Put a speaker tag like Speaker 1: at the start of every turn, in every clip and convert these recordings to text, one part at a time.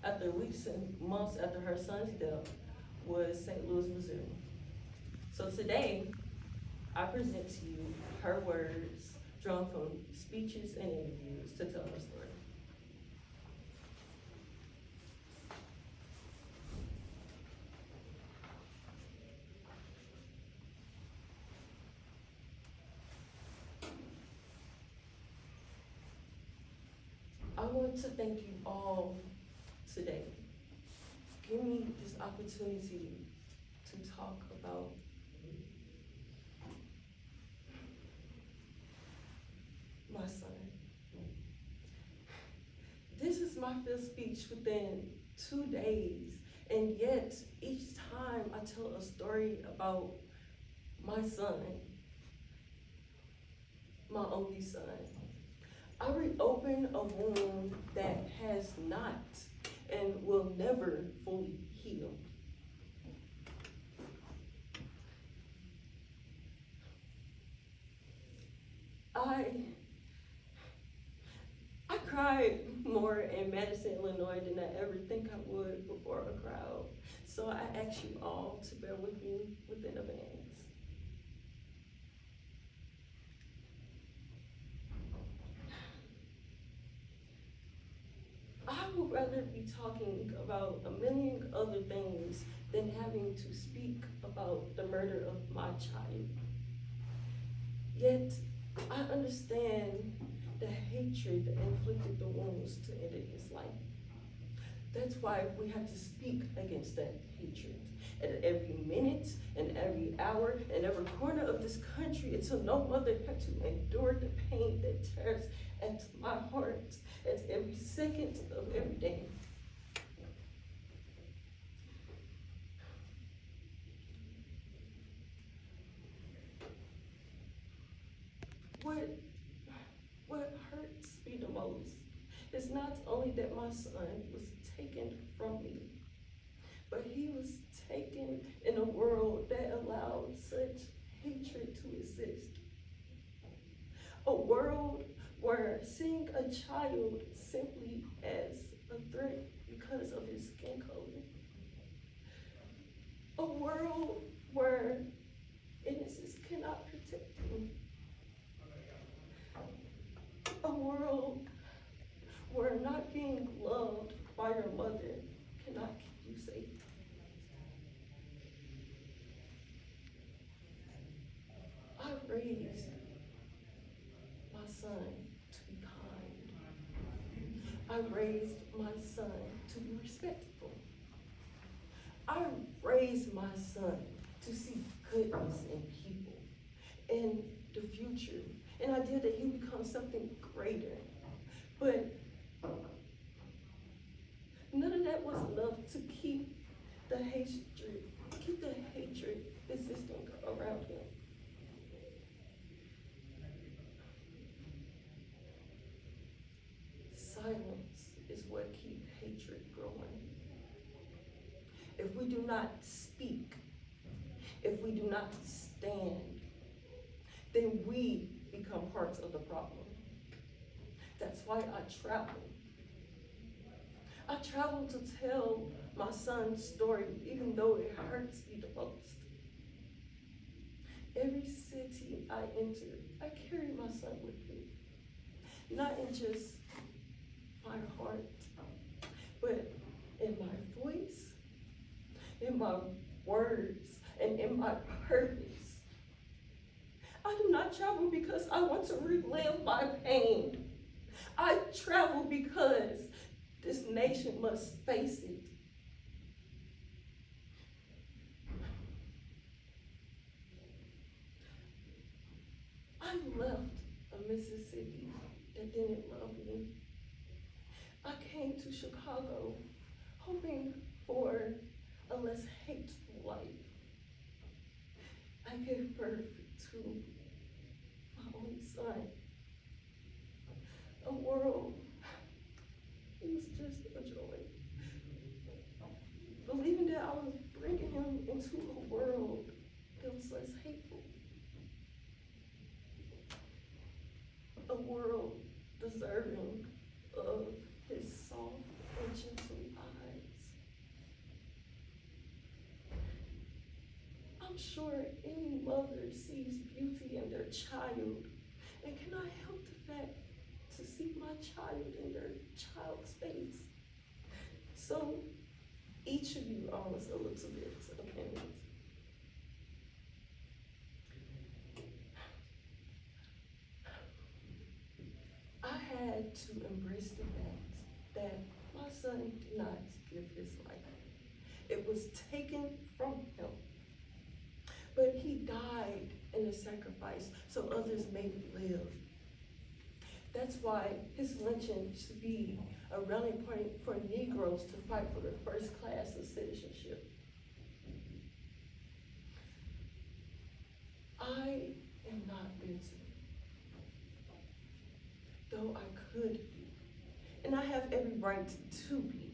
Speaker 1: after weeks and months after her son's death, was St. Louis, Missouri. So today, I present to you her words drawn from speeches and interviews to tell her story. I want to thank you all today. Give me this opportunity to talk about my son. This is my fifth speech within 2 days, and yet each time I tell a story about my son, my only son, I reopen a wound that has not and will never fully heal. I cried more in Madison, Illinois than I ever think I would before a crowd. So I ask you all to bear with me within advance. I would rather be talking about a million other things than having to speak about the murder of my child. Yet, I understand the hatred that inflicted the wounds to end his life. That's why we have to speak against that hatred at every minute and every hour and every corner of this country until no mother had to endure the pain that tears at my heart at every second of every day. What hurts me the most is not only that my son was taken from me, but he was taken in a world that allowed such hatred to exist. A world where seeing a child simply as a threat because of his skin color. A world where innocence cannot protect you. A world where not being loved by your mother cannot keep you safe. I raised my son to be kind. I raised my son to be respectful. I raised my son to see goodness in people, in the future, and I did that he become something greater. But none of that was enough to keep the hatred existing around him. Silence is what keeps hatred growing. If we do not speak, if we do not stand, then we become parts of the problem. That's why I travel. I travel to tell my son's story, even though it hurts me the most. Every city I enter, I carry my son with me. Not in just my heart, but in my voice, in my words, and in my purpose. I do not travel because I want to relive my pain. I travel because this nation must face it. I left a Mississippi that didn't love me. I came to Chicago hoping for a less hateful life. I gave birth to my only son. A world, it was just a joy. Believing that I was bringing him into a world that was less hateful. A world deserving of his soft and gentle eyes. I'm sure any mother sees beauty in their child. And can I help the fact to see my child in their child's face? So each of you owns a little bit of image. I had to embrace the fact that my son did not give his life. It was taken from him. But he died in a sacrifice so others may live. That's why his lynching should be a rallying point for Negroes to fight for the first class of citizenship. I am not bitter, though I could be, and I have every right to be.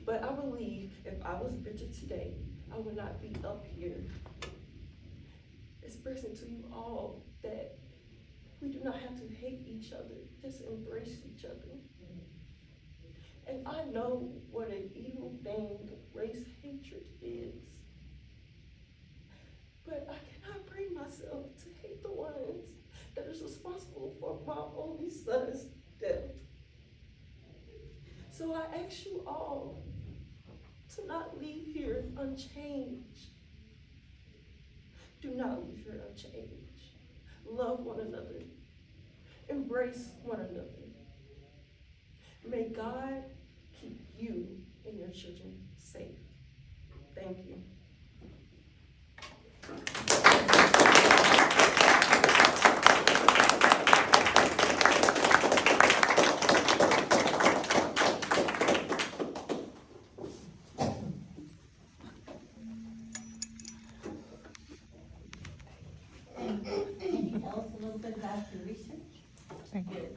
Speaker 1: But I believe if I was bitter today, I would not be up here expressing to you all that we do not have to hate each other, just embrace each other. And I know what an evil thing race hatred is. But I cannot bring myself to hate the ones that is responsible for my only son's death. So I ask you all to not leave here unchanged. Do not leave here unchanged. Love one another. Embrace one another. May God keep you and your children safe. Thank you.
Speaker 2: Can you tell us a little bit about your research?
Speaker 3: Thank you.
Speaker 2: Yes.